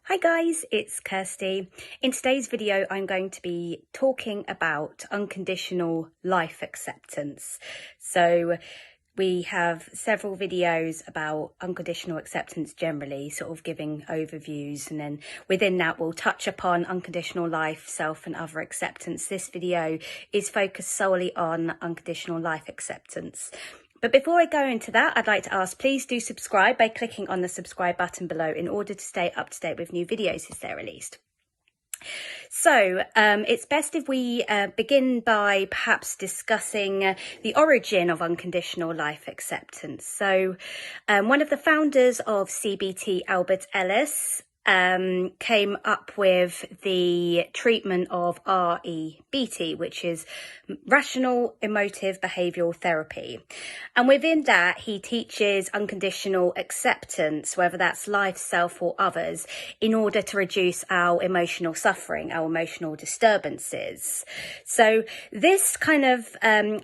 Hi guys, it's Kirsty. In today's video, I'm going to be talking about unconditional life acceptance. So we have several videos about unconditional acceptance generally, sort of giving overviews, and then within that we'll touch upon unconditional life, self and other acceptance. This video is focused solely on unconditional life acceptance. But before I go into that, I'd like to ask, please do subscribe by clicking on the subscribe button below in order to stay up to date with new videos as they're released. So it's best if we begin by perhaps discussing the origin of unconditional life acceptance. So one of the founders of CBT, Albert Ellis, came up with the treatment of REBT, which is Rational Emotive Behavioural Therapy. And within that, he teaches unconditional acceptance, whether that's life, self or others, in order to reduce our emotional suffering, our emotional disturbances. So this kind of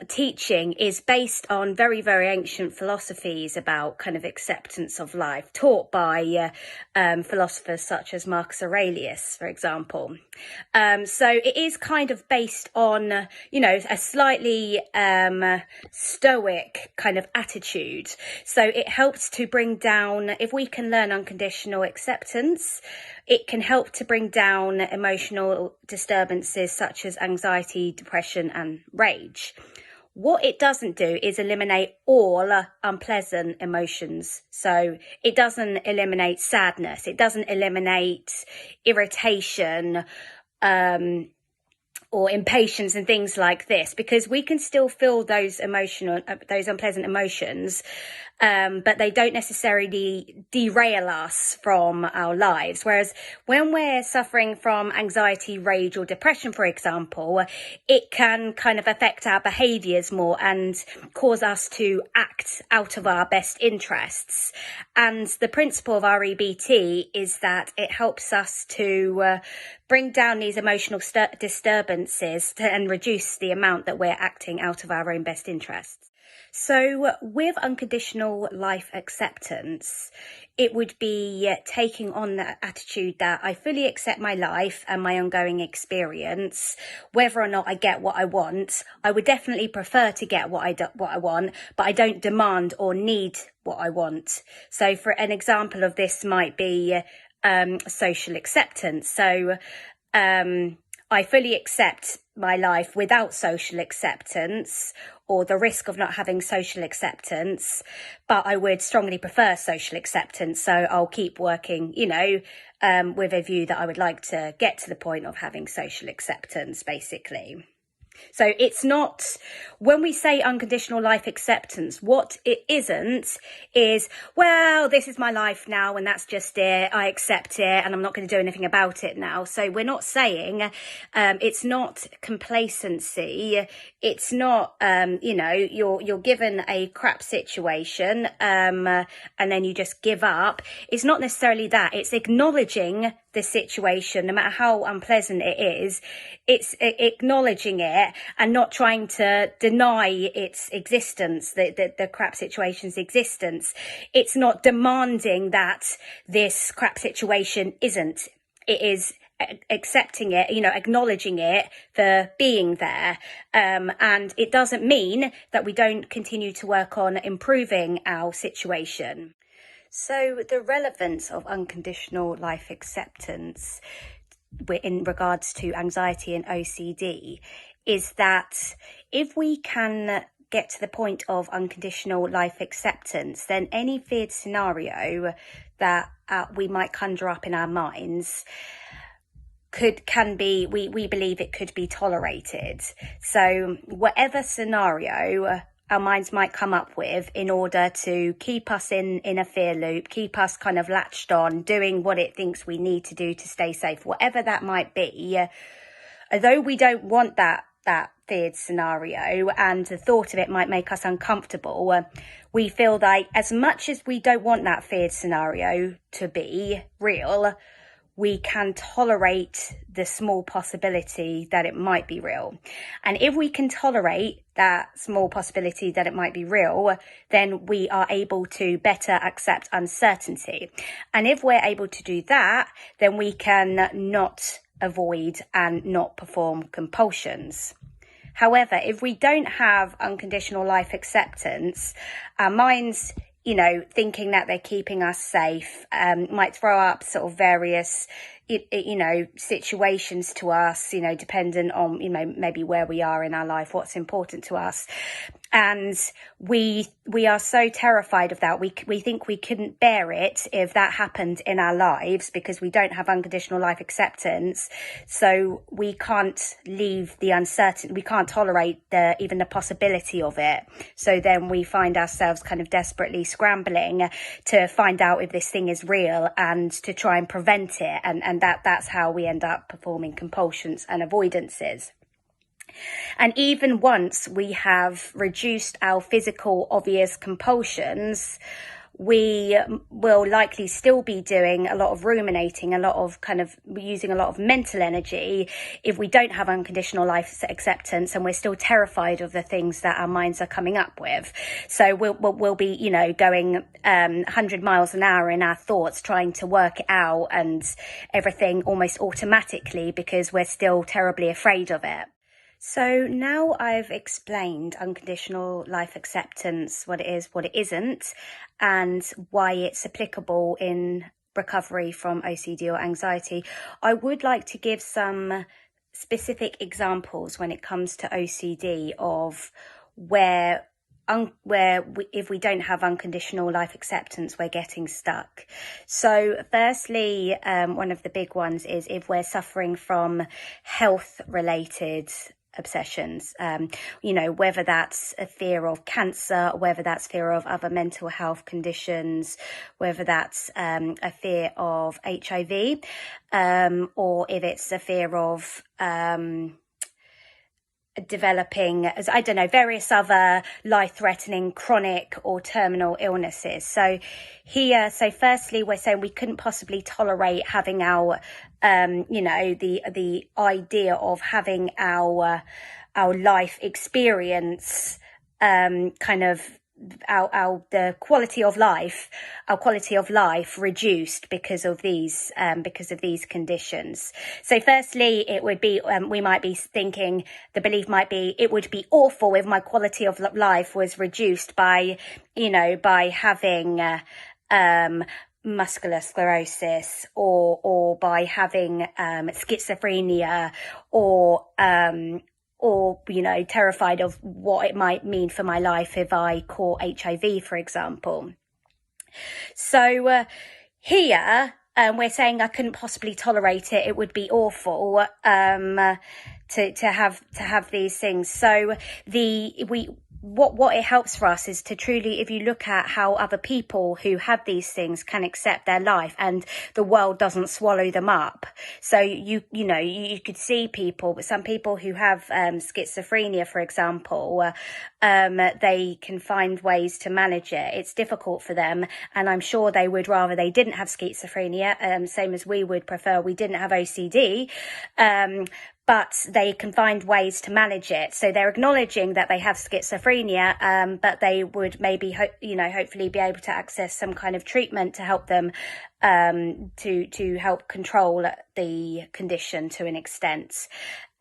teaching is based on very, very ancient philosophies about kind of acceptance of life, taught by philosophers such as Marcus Aurelius, for example. So it is kind of based on, a slightly stoic kind of attitude. So it helps to bring down, if we can learn unconditional acceptance, it can help to bring down emotional disturbances such as anxiety, depression and rage. What it doesn't do is eliminate all unpleasant emotions. So it doesn't eliminate sadness. It doesn't eliminate irritation, or impatience and things like this, because we can still feel those unpleasant emotions, but they don't necessarily derail us from our lives. Whereas when we're suffering from anxiety, rage or depression, for example, it can kind of affect our behaviours more and cause us to act out of our best interests. And the principle of REBT is that it helps us to bring down these emotional disturbances and reduce the amount that we're acting out of our own best interests. So with unconditional life acceptance, it would be taking on that attitude that I fully accept my life and my ongoing experience, whether or not I get what I want. I would definitely prefer to get what I want, but I don't demand or need what I want. So for an example of this might be social acceptance. So I fully accept my life without social acceptance, or the risk of not having social acceptance, but I would strongly prefer social acceptance. So I'll keep working, with a view that I would like to get to the point of having social acceptance, basically. So it's not, when we say unconditional life acceptance, what it isn't is, well, this is my life now and that's just it. I accept it and I'm not going to do anything about it now. So we're not saying, it's not complacency. It's not, you're given a crap situation, and then you just give up. It's not necessarily that. It's acknowledging the situation, no matter how unpleasant it is. It's acknowledging it and not trying to deny its existence, the crap situation's existence. It's not demanding that this crap situation isn't. It is accepting it, acknowledging it for being there. And it doesn't mean that we don't continue to work on improving our situation. So the relevance of unconditional life acceptance in regards to anxiety and OCD is that if we can get to the point of unconditional life acceptance, then any feared scenario that we might conjure up in our minds we believe it could be tolerated. So whatever scenario our minds might come up with in order to keep us in a fear loop, keep us kind of latched on, doing what it thinks we need to do to stay safe, whatever that might be, although we don't want that feared scenario and the thought of it might make us uncomfortable, we feel like as much as we don't want that feared scenario to be real, we can tolerate the small possibility that it might be real. And if we can tolerate that small possibility that it might be real, then we are able to better accept uncertainty. And if we're able to do that, then we can not avoid and not perform compulsions. However, if we don't have unconditional life acceptance, our minds, thinking that they're keeping us safe, might throw up sort of various, situations to us, dependent on, maybe where we are in our life, what's important to us. And we are so terrified of that. We think we couldn't bear it if that happened in our lives, because we don't have unconditional life acceptance. So we can't leave the uncertainty. We can't tolerate even the possibility of it. So then we find ourselves kind of desperately scrambling to find out if this thing is real and to try and prevent it. And that's how we end up performing compulsions and avoidances. And even once we have reduced our physical obvious compulsions, we will likely still be doing a lot of ruminating, a lot of kind of using a lot of mental energy if we don't have unconditional life acceptance and we're still terrified of the things that our minds are coming up with. So we'll be, going 100 miles an hour in our thoughts, trying to work it out and everything almost automatically because we're still terribly afraid of it. So now I've explained unconditional life acceptance, what it is, what it isn't, and why it's applicable in recovery from OCD or anxiety. I would like to give some specific examples when it comes to OCD of where if we don't have unconditional life acceptance, we're getting stuck. So firstly, one of the big ones is if we're suffering from health-related obsessions, whether that's a fear of cancer, whether that's fear of other mental health conditions, whether that's a fear of HIV, or if it's a fear of developing, various other life-threatening chronic or terminal illnesses. So firstly, we're saying we couldn't possibly tolerate having our, the idea of having our life experience, the quality of life reduced because of these conditions. So firstly, it would be we might be thinking, the belief might be, it would be awful if my quality of life was reduced by having muscular sclerosis or by having schizophrenia or terrified of what it might mean for my life if I caught HIV, for example. So here we're saying I couldn't possibly tolerate it. It would be awful to have these things. So what it helps for us is to truly, if you look at how other people who have these things can accept their life and the world doesn't swallow them up. So you could see people, but some people who have schizophrenia, for example, they can find ways to manage it. It's difficult for them, and I'm sure they would rather they didn't have schizophrenia, same as we would prefer we didn't have OCD. But they can find ways to manage it. So they're acknowledging that they have schizophrenia, but they would maybe, hopefully be able to access some kind of treatment to help them to help control the condition to an extent.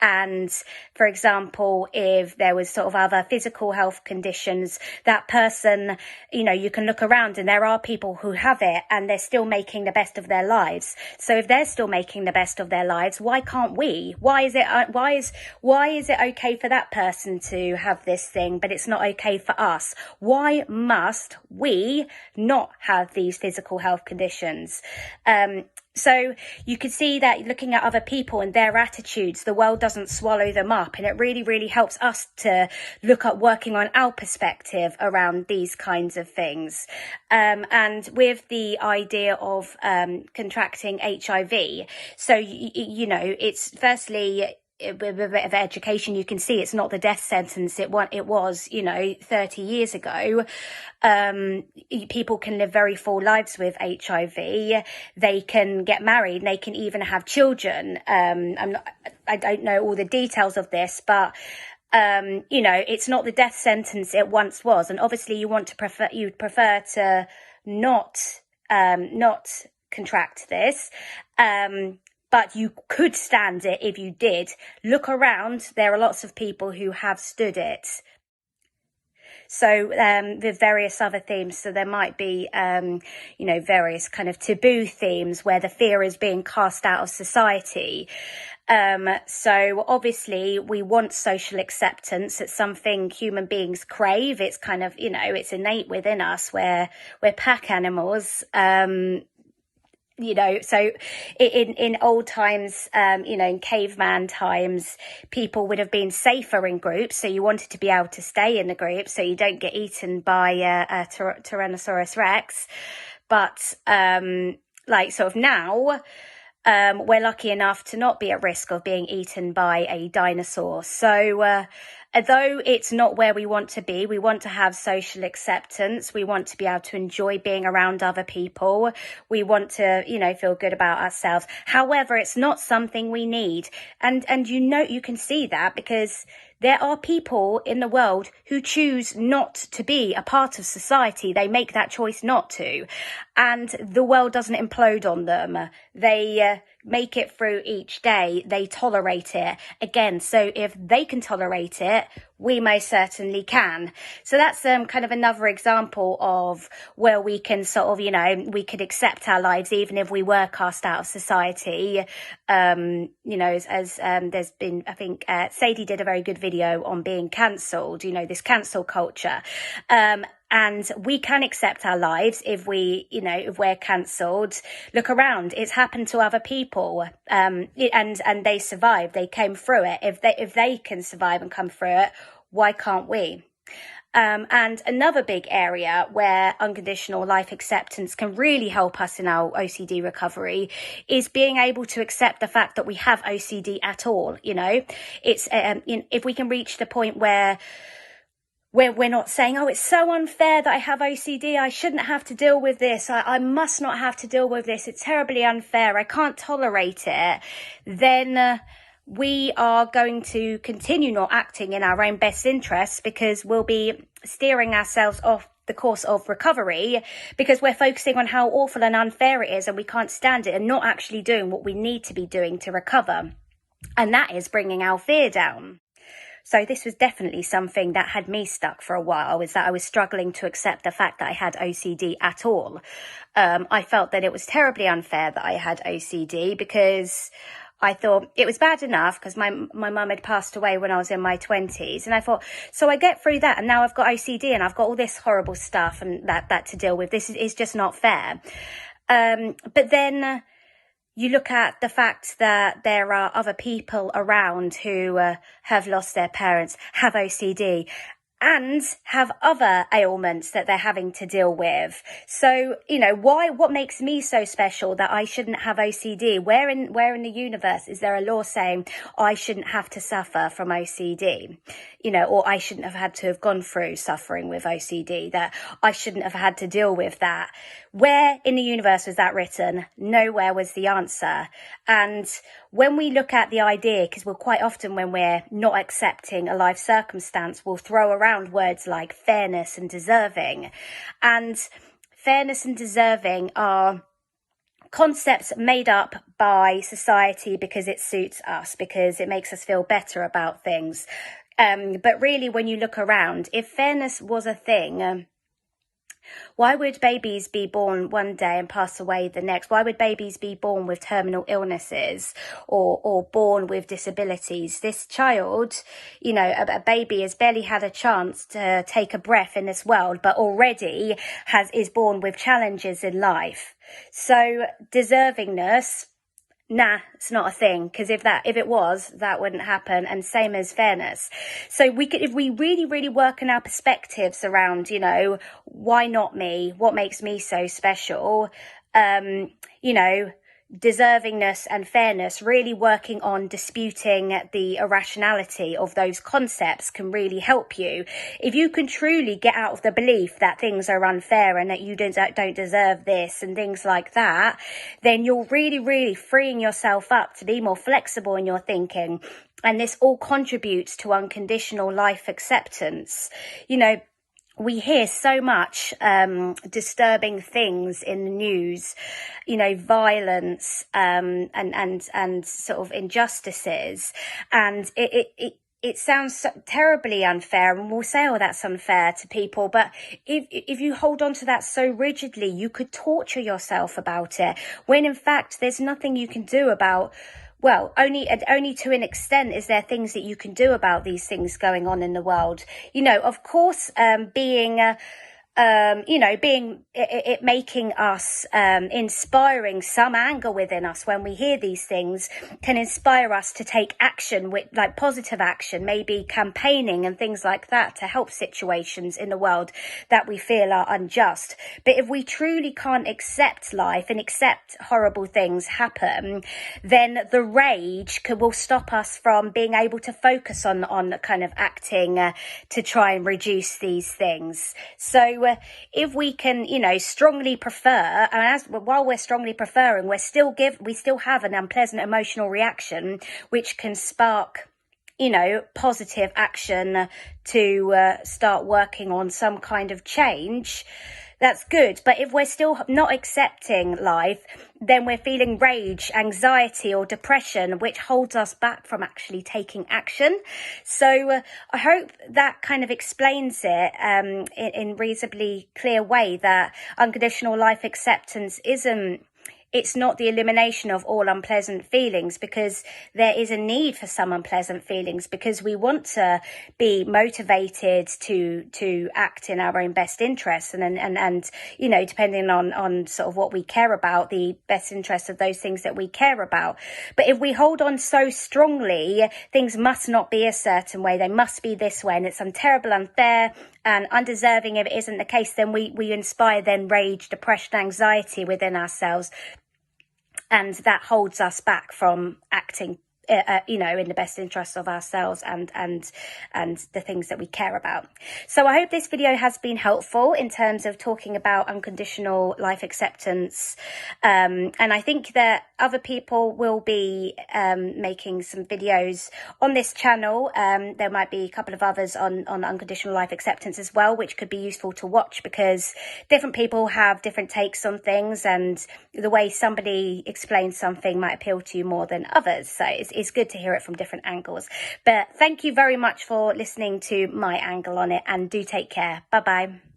And for example, if there was sort of other physical health conditions, that person, you can look around and there are people who have it and they're still making the best of their lives. So if they're still making the best of their lives, why can't we? Why is it okay for that person to have this thing, but it's not okay for us? Why must we not have these physical health conditions? So you could see that looking at other people and their attitudes, the world doesn't swallow them up. And it really, really helps us to look at working on our perspective around these kinds of things. And with the idea of contracting HIV, so, it's firstly, with a bit of education, you can see it's not the death sentence it was, 30 years ago. People can live very full lives with HIV. They can get married, and they can even have children. I don't know all the details of this, but it's not the death sentence it once was. And obviously you'd prefer to not contract this. But you could stand it if you did. Look around. There are lots of people who have stood it. So with various other themes, so there might be, various kind of taboo themes where the fear is being cast out of society. So obviously we want social acceptance. It's something human beings crave. It's kind of, it's innate within us. We're pack animals. So in old times, in caveman times, people would have been safer in groups. So you wanted to be able to stay in the group so you don't get eaten by a Tyrannosaurus Rex. But sort of now, we're lucky enough to not be at risk of being eaten by a dinosaur. So although it's not where we want to be, we want to have social acceptance. We want to be able to enjoy being around other people. We want to, feel good about ourselves. However, it's not something we need. And you can see that because there are people in the world who choose not to be a part of society. They make that choice not to. And the world doesn't implode on them. They make it through each day. They tolerate it. Again, so if they can tolerate it, we most certainly can. So that's kind of another example of where we can sort of, we could accept our lives even if we were cast out of society. As there's been, I think Sadie did a very good video on being cancelled, this cancel culture. And we can accept our lives if if we're cancelled. Look around; it's happened to other people, and they survived. They came through it. If they can survive and come through it, why can't we? And another big area where unconditional life acceptance can really help us in our OCD recovery is being able to accept the fact that we have OCD at all. It's if we can reach the point where we're not saying, oh, it's so unfair that I have OCD. I shouldn't have to deal with this. I must not have to deal with this. It's terribly unfair. I can't tolerate it. Then we are going to continue not acting in our own best interests because we'll be steering ourselves off the course of recovery because we're focusing on how awful and unfair it is and we can't stand it and not actually doing what we need to be doing to recover. And that is bringing our fear down. So this was definitely something that had me stuck for a while, is that I was struggling to accept the fact that I had OCD at all. I felt that it was terribly unfair that I had OCD because I thought it was bad enough because my mum had passed away when I was in my 20s. And I thought, so I get through that and now I've got OCD and I've got all this horrible stuff and that to deal with. This is just not fair. But then you look at the fact that there are other people around who have lost their parents, have OCD, and have other ailments that they're having to deal with. So, what makes me so special that I shouldn't have OCD? Where in the universe is there a law saying I shouldn't have to suffer from OCD? Or I shouldn't have had to have gone through suffering with OCD, that I shouldn't have had to deal with that. Where in the universe was that written? Nowhere was the answer. And when we look at the idea, because we'll quite often when we're not accepting a life circumstance, we'll throw around words like fairness and deserving. And fairness and deserving are concepts made up by society because it suits us, because it makes us feel better about things. But really, when you look around, if fairness was a thing, why would babies be born one day and pass away the next? Why would babies be born with terminal illnesses or born with disabilities? This child, a baby has barely had a chance to take a breath in this world, but already is born with challenges in life. So deservingness, nah, it's not a thing, because if it was, that wouldn't happen. And same as fairness. So if we really, really work on our perspectives around, why not me? What makes me so special? deservingness and fairness, really working on disputing the irrationality of those concepts can really help you. If you can truly get out of the belief that things are unfair and that you don't deserve this and things like that, then you're really freeing yourself up to be more flexible in your thinking. And this all contributes to unconditional life acceptance. You know, we hear so much disturbing things in the news, you know, violence and sort of injustices, and it sounds so terribly unfair, and we'll say, oh, that's unfair to people. But if you hold on to that so rigidly, you could torture yourself about it, when in fact there's nothing you can do about. Well, only to an extent is there things that you can do about these things going on in the world. You know, of course, making us, inspiring some anger within us when we hear these things can inspire us to take action, with like positive action, maybe campaigning and things like that to help situations in the world that we feel are unjust. But if we truly can't accept life and accept horrible things happen, then the rage will stop us from being able to focus on kind of acting to try and reduce these things. So if we can, you know, strongly prefer, and while we're strongly preferring, we still have an unpleasant emotional reaction, which can spark, you know, positive action to start working on some kind of change. That's good. But if we're still not accepting life, then we're feeling rage, anxiety or depression, which holds us back from actually taking action. So I hope that kind of explains it in reasonably clear way, that unconditional life acceptance it's not the elimination of all unpleasant feelings, because there is a need for some unpleasant feelings, because we want to be motivated to act in our own best interests and you know, depending on sort of what we care about, the best interests of those things that we care about. But if we hold on so strongly, things must not be a certain way, they must be this way, and it's terrible, unfair and undeserving if it isn't the case, then we inspire then rage, depression, anxiety within ourselves. And that holds us back from acting, you know, in the best interests of ourselves and the things that we care about. So I hope this video has been helpful in terms of talking about unconditional life acceptance. And I think that other people will be making some videos on this channel. There might be a couple of others on unconditional life acceptance as well, which could be useful to watch, because different people have different takes on things, and the way somebody explains something might appeal to you more than others. So it's good to hear it from different angles. But thank you very much for listening to my angle on it, and do take care. Bye bye.